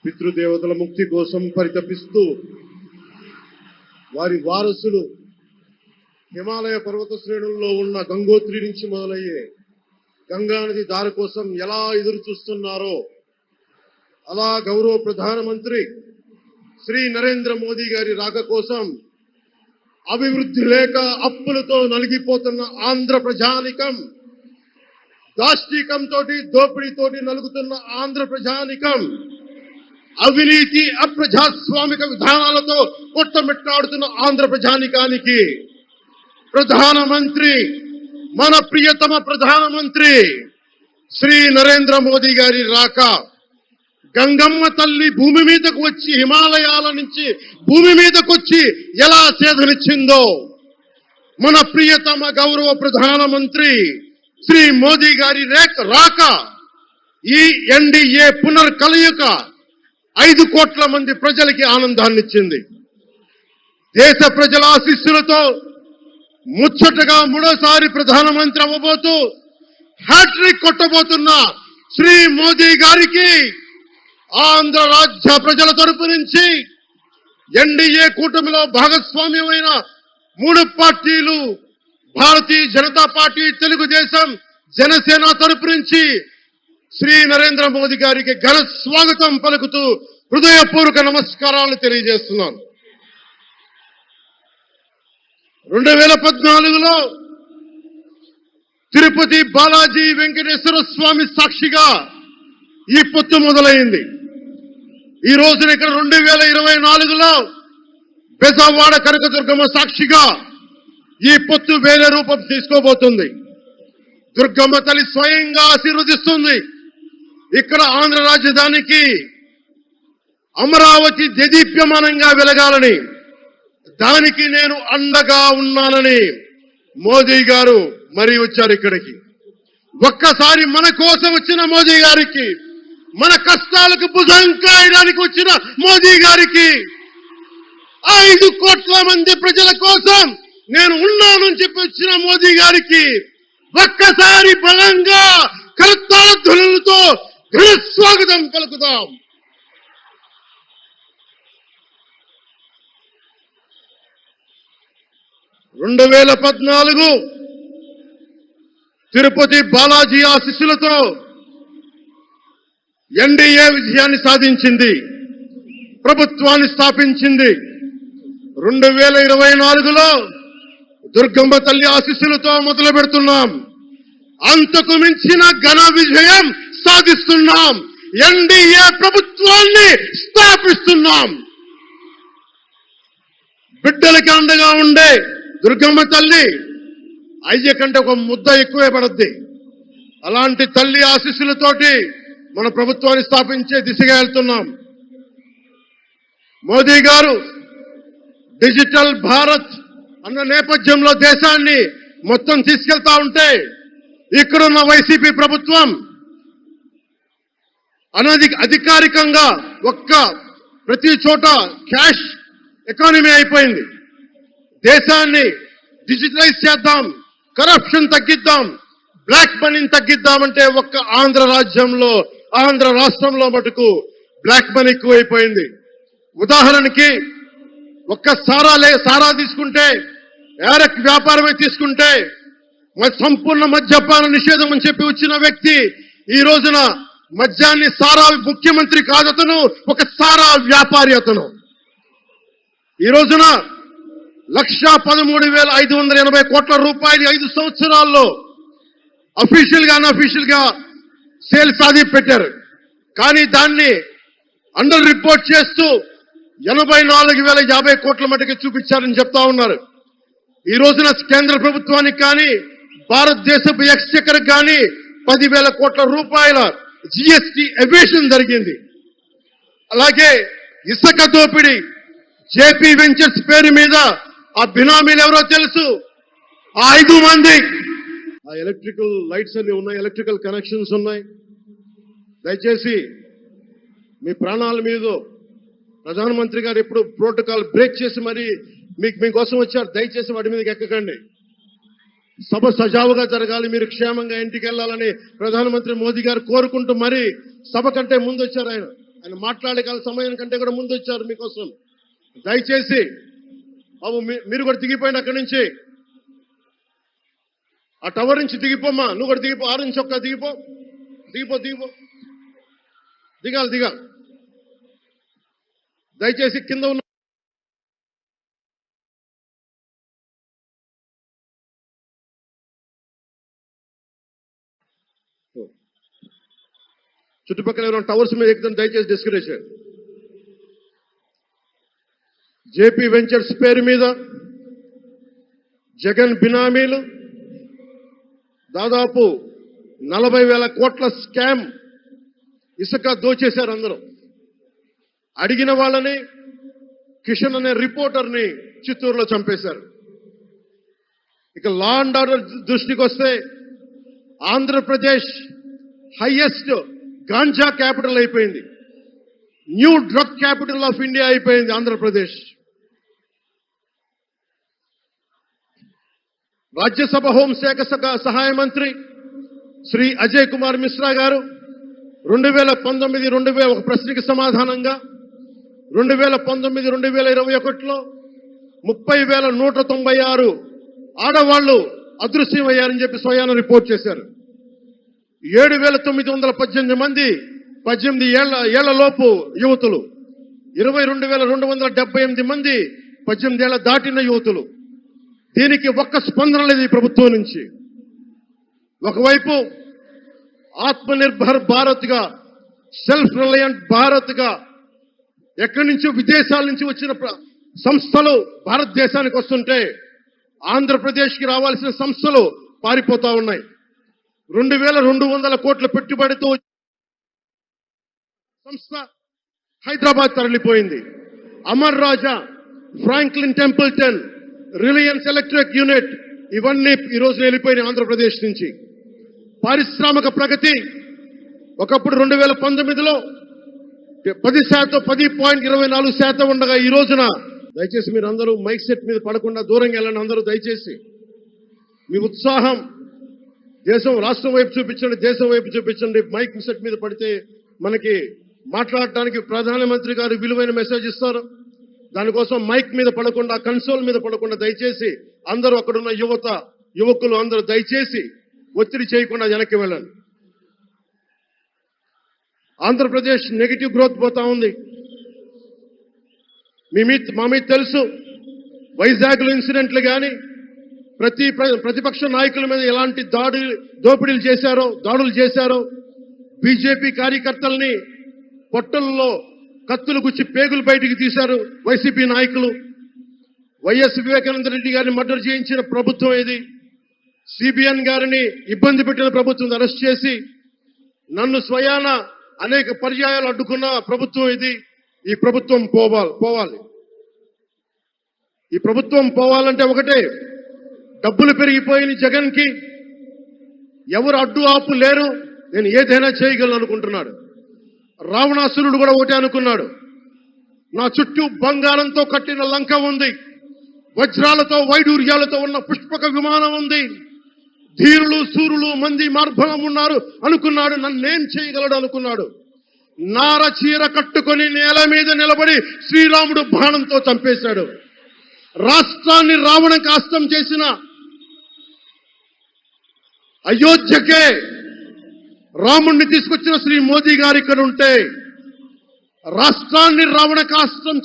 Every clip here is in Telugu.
పితృదేవతల ముక్తి కోసం పరితపిస్తూ వారి వారసులు హిమాలయ పర్వత శ్రేణుల్లో ఉన్న గంగోత్రి నుంచి మొదలయ్యే గంగానది దారి కోసం ఎలా ఎదురు చూస్తున్నారో అలా గౌరవ ప్రధానమంత్రి శ్రీ నరేంద్ర మోదీ గారి రాక కోసం అభివృద్ధి లేక అప్పులతో నలిగిపోతున్న ఆంధ్ర ప్రజానికం, దాష్టీకంతో దోపిడీతోటి నలుగుతున్న ఆంధ్ర ప్రజానికం, అవినీతి అప్రజాస్వామిక విధానాలతో కొట్టమిట్టాడుతున్న ఆంధ్ర ప్రజానికానికి ప్రధానమంత్రి, మన ప్రియతమ ప్రధానమంత్రి శ్రీ నరేంద్ర మోదీ గారి రాక గంగమ్మ తల్లి భూమి మీదకు వచ్చి హిమాలయాల నుంచి భూమి మీదకు వచ్చి ఎలా సేధనిచ్చిందో మన ప్రియతమ గౌరవ ప్రధానమంత్రి శ్రీ మోదీ గారి రాక ఈ ఎన్డీఏ పునర్కలయిక 5 కోట్ల మంది ప్రజలకి ఆనందాన్నిచ్చింది. దేశ ప్రజల ఆశీస్సులతో ముచ్చటగా 3వ ప్రధానమంత్రి అవ్వబోతూ హ్యాట్రిక్ కొట్టబోతున్న శ్రీ మోదీ గారికి ఆంధ్ర రాజ్య ప్రజల తరపు నుంచి ఎన్డీఏ కూటమిలో భాగస్వామ్యమైన 3 పార్టీలు భారతీయ జనతా పార్టీ, తెలుగుదేశం, జనసేన తరపు నుంచి శ్రీ నరేంద్ర మోదీ గారికి ఘన స్వాగతం పలుకుతూ హృదయపూర్వక నమస్కారాలు తెలియజేస్తున్నాను. 2014లో తిరుపతి బాలాజీ వెంకటేశ్వర స్వామి సాక్షిగా ఈ పొత్తు మొదలైంది. ఈ రోజున ఇక్కడ 2024లో బెజవాడ కనకదుర్గమ్మ సాక్షిగా ఈ పొత్తు వేరే రూపం తీసుకోబోతుంది. దుర్గమ్మ తల్లి స్వయంగా ఆశీర్వదిస్తుంది. ఇక్కడ ఆంధ్ర రాజధానికి అమరావతి దేదీప్యమానంగా వెలగాలని, దానికి నేను అండగా ఉన్నానని మోదీ గారు మరీ వచ్చారు ఇక్కడికి. ఒక్కసారి మన కోసం వచ్చిన మోదీ గారికి, మన కష్టాలకు భుజం కాయడానికి వచ్చిన మోదీ గారికి, 5 కోట్ల మంది ప్రజల కోసం నేను ఉన్నానని చెప్పి వచ్చిన మోదీ గారికి ఒక్కసారి బలంగా కరతాళ ధ్వనులతో ఘన స్వాగతం పలుకుదాం. (2014) తిరుపతి బాలాజీ ఆశీస్సులతో ఎన్డీఏ విజయాన్ని సాధించింది, ప్రభుత్వాన్ని స్థాపించింది. 2024లో దుర్గమ్మ తల్లి ఆశీస్సులతో మొదలు పెడుతున్నాం. అంతకు మించిన ఘన విజయం సాధిస్తున్నాం. ఎన్డీఏ ప్రభుత్వాన్ని స్థాపిస్తున్నాం. బిడ్డలకి అండగా ఉండే దుర్గమ్మ తల్లి అయ్య కంటే ఒక ముద్ద ఎక్కువే పడద్ది. అలాంటి తల్లి ఆశీస్సులతోటి మన ప్రభుత్వాన్ని స్థాపించే దిశగా వెళ్తున్నాం. మోదీ గారు డిజిటల్ భారత్ అన్న నేపథ్యంలో దేశాన్ని మొత్తం తీసుకెళ్తా ఉంటే ఇక్కడున్న వైసీపీ ప్రభుత్వం అధికారికంగా ప్రతి చోట క్యాష్ ఎకానమీ అయిపోయింది. దేశాన్ని డిజిటలైజ్ చేద్దాం, కరప్షన్ తగ్గిద్దాం, బ్లాక్ మనీని తగ్గిద్దామంటే ఆంధ్ర రాష్ట్రంలో మటుకు బ్లాక్ మనీ ఎక్కువైపోయింది. ఉదాహరణకి సారా తీసుకుంటే, ఏరక్ వ్యాపారమే తీసుకుంటే, సంపూర్ణ మద్యపాన నిషేధం అని చెప్పి వచ్చిన వ్యక్తి ఈ రోజున మద్యాన్ని సారా ముఖ్యమంత్రి కాదతను, ఒక సారా వ్యాపారి అతను. ఈ రోజున 1,13,580 కోట్ల రూపాయలు 5 సంవత్సరాల్లో అఫీషియల్ గా అన్అఫీషియల్ గా సేల్స్ అది పెట్టారు. కానీ దాన్ని అండర్ రిపోర్ట్ చేస్తూ 84,050 కోట్ల మటుకు చూపించారని చెప్తా ఉన్నారు. ఈ రోజున కేంద్ర ప్రభుత్వానికి కానీ భారతదేశపు ఎక్స్చెక్కర్ కానీ 10,000 కోట్ల రూపాయల జీఎస్టీ ఎవేషన్ జరిగింది. అలాగే ఇసుక దోపిడీ, జేపీ వెంచర్స్ పేరు మీద ఆ బినామీలు ఎవరో తెలుసు, ఆ 5 మంది. ఆ ఎలక్ట్రికల్ లైట్స్ అన్ని ఉన్నాయి, ఎలక్ట్రికల్ కనెక్షన్స్ ఉన్నాయి. దయచేసి మీ ప్రాణాల మీద ప్రధానమంత్రి గారు ఎప్పుడు ప్రోటోకాల్ బ్రేక్ చేసి మరి మీకోసం వచ్చారు. దయచేసి వాటి మీదకి ఎక్కకండి. సభ సజావుగా జరగాలి, మీరు క్షేమంగా ఇంటికి వెళ్లాలని ప్రధానమంత్రి మోదీ గారు కోరుకుంటూ మరి సభ కంటే ముందు వచ్చారు ఆయన. ఆయన మాట్లాడే సమయం కంటే కూడా ముందు వచ్చారు మీకోసం. దయచేసి బాబు మీరు కూడా దిగిపోయిన అక్కడి నుంచి, ఆ టవర్ నుంచి దిగిపోమ్మా. నువ్వు కూడా దిగిపో, 6 నుంచి ఒక్క దిగిపో, దిగిపో దిగిపో దిగాలి దిగాలి. దయచేసి కింద ఉన్న చుట్టుపక్కల ఎవరైనా టవర్స్ మీద ఎక్కుతాను దయచేసి డిస్కరేజ్ చేయండి. జేపీ వెంచర్స్ పేరు మీద జగన్ బినామీలు దాదాపు 40,000 కోట్ల స్కామ్ ఇసుక దోచేశారు. అందరూ అడిగిన వాళ్ళని, కిషన్ అనే రిపోర్టర్ని చిత్తూరులో చంపేశారు. ఇక లా అండ్ ఆర్డర్ దృష్టికి వస్తే ఆంధ్రప్రదేశ్ హైయెస్ట్ గాంజా క్యాపిటల్ అయిపోయింది. New drug capital of India అయిపోయింది ఆంధ్రప్రదేశ్. రాజ్యసభ హోంశాఖ సహాయ మంత్రి శ్రీ అజయ్ కుమార్ మిశ్రా గారు 2019 ఒక ప్రశ్నకి సమాధానంగా 2019-2021లో 30,196 ఆడవాళ్లు అదృశ్యమయ్యారని చెప్పి స్వయాన రిపోర్ట్ చేశారు. 7,918 మంది 18 ఏళ్ల లోపు యువతులు, 22,278 మంది 18 ఏళ్ల దాటిన యువతులు. దీనికి ఒక్క స్పందన లేదు ఈ ప్రభుత్వం నుంచి. ఒకవైపు ఆత్మనిర్భర్ భారత్ గా, సెల్ఫ్ రిలయంట్ భారత్ గా ఎక్కడి నుంచో విదేశాల నుంచి వచ్చిన సంస్థలు భారతదేశానికి వస్తుంటే ఆంధ్రప్రదేశ్కి రావాల్సిన సంస్థలు పారిపోతా ఉన్నాయి. 2,200 కోట్ల పెట్టుబడితో సంస్థ హైదరాబాద్ తరలిపోయింది. Amar Raja, Franklin Templeton, Reliance electric unit ఇవన్నీ ఈ రోజు వెళ్ళిపోయినాయి ఆంధ్రప్రదేశ్ నుంచి. పారిశ్రామిక ప్రగతి ఒకప్పుడు 2019లో 10%, 10.24% ఉండగా ఈ రోజున, దయచేసి మీరు అందరూ మైక్ సెట్ మీద పడకుండా దూరంగా వెళ్ళండి. అందరూ దయచేసి మీ ఉత్సాహం రాష్ట్రం వైపు చూపించండి, దేశం వైపు చూపించండి. మైక్ సెట్ మీద పడితే మనకి మాట్లాడటానికి ప్రధానమంత్రి గారు విలువైన మెసేజ్ ఇస్తారు. దానికోసం మైక్ మీద పడకుండా, కన్సోల్ మీద పడకుండా దయచేసి అందరూ అక్కడున్న యువకులు అందరూ దయచేసి ఒత్తిడి చేయకుండా వెనక్కి వెళ్ళండి. ఆంధ్రప్రదేశ్ నెగిటివ్ గ్రోత్ పోతా ఉంది. మా మీద తెలుసు, వైజాగ్లో ఇన్సిడెంట్లు కానీ ప్రతిపక్ష నాయకుల మీద ఎలాంటి దాడులు చేశారో, బీజేపీ కార్యకర్తల్ని పొట్టల్లో కత్తులు గుచ్చి పేగులు బయటికి తీశారు వైసీపీ నాయకులు. వైఎస్ వివేకానంద రెడ్డి గారిని మర్డర్ చేయించిన ప్రభుత్వం ఇది. సిబిఎన్ గారిని ఇబ్బంది పెట్టిన ప్రభుత్వం అరెస్ట్ చేసి నన్ను స్వయాన అనేక పర్యాయాలు అడ్డుకున్న ప్రభుత్వం ఇది. ఈ ప్రభుత్వం పోవాలి. ఈ ప్రభుత్వం పోవాలంటే ఒకటే, డబ్బులు పెరిగిపోయిన జగన్ కి ఎవరు అడ్డు ఆపు లేరు, నేను ఏదైనా చేయగలను అనుకుంటున్నాడు. రావణాసురుడు కూడా ఒకటే అనుకున్నాడు, నా చుట్టూ బంగారంతో కట్టిన లంక ఉంది, వజ్రాలతో వైడూర్యాలతో ఉన్న పుష్పక విమానం ఉంది, ధీరులు సూరులు మంది మార్బలం ఉన్నారు అనుకున్నాడు. నన్నేం చేయగలడు అనుకున్నాడు. నార చీర కట్టుకొని నేల మీద నిలబడి శ్రీరాముడు బాణంతో చంపేశాడు. రాష్ట్రాన్ని రావణ కాస్తం చేసిన అయోధ్యకే రాముణ్ణి తీసుకొచ్చిన శ్రీ మోదీ గారు ఇక్కడ ఉంటే, రాష్ట్రాన్ని రావణ కాస్తం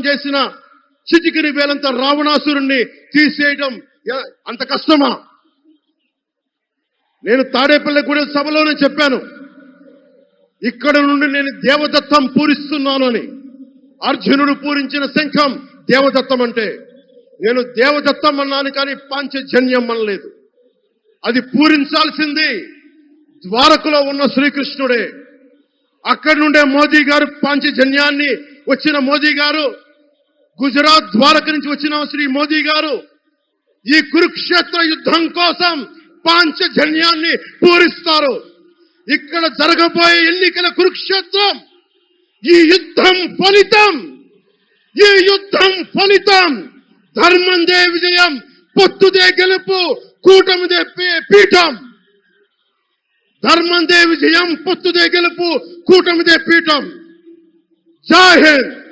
చేసిన చిటికిని వేలంత రావణాసురుణ్ణి తీసేయడం అంత కష్టమా? నేను తాడేపల్లిగూడెం సభలోనే చెప్పాను, ఇక్కడ నుండి నేను దేవదత్తం పూరిస్తున్నాను అని. అర్జునుడు పూరించిన శంఖం దేవదత్తం అంటే, నేను దేవదత్తం అన్నాను కానీ పాంచజన్యం అనలేదు. అది పూరించాల్సింది ద్వారకలో ఉన్న శ్రీకృష్ణుడే. అక్కడి నుండే మోదీ గారు పాంచజన్యాన్ని వచ్చిన మోదీ గారు, గుజరాత్ ద్వారక నుంచి వచ్చిన శ్రీ మోదీ గారు ఈ కురుక్షేత్ర యుద్ధం కోసం పాంచజన్యాన్ని పూరిస్తారు. ఇక్కడ జరగబోయే ఎన్నికల కురుక్షేత్రం, ఈ యుద్ధం ఫలితం ధర్మందే విజయం, పొత్తుదే గెలుపు, కూటమిదే పీఠం. ధర్మందే విజయం, పొత్తుదే గెలుపు, కూటమిదే పీఠం. జై హింద్.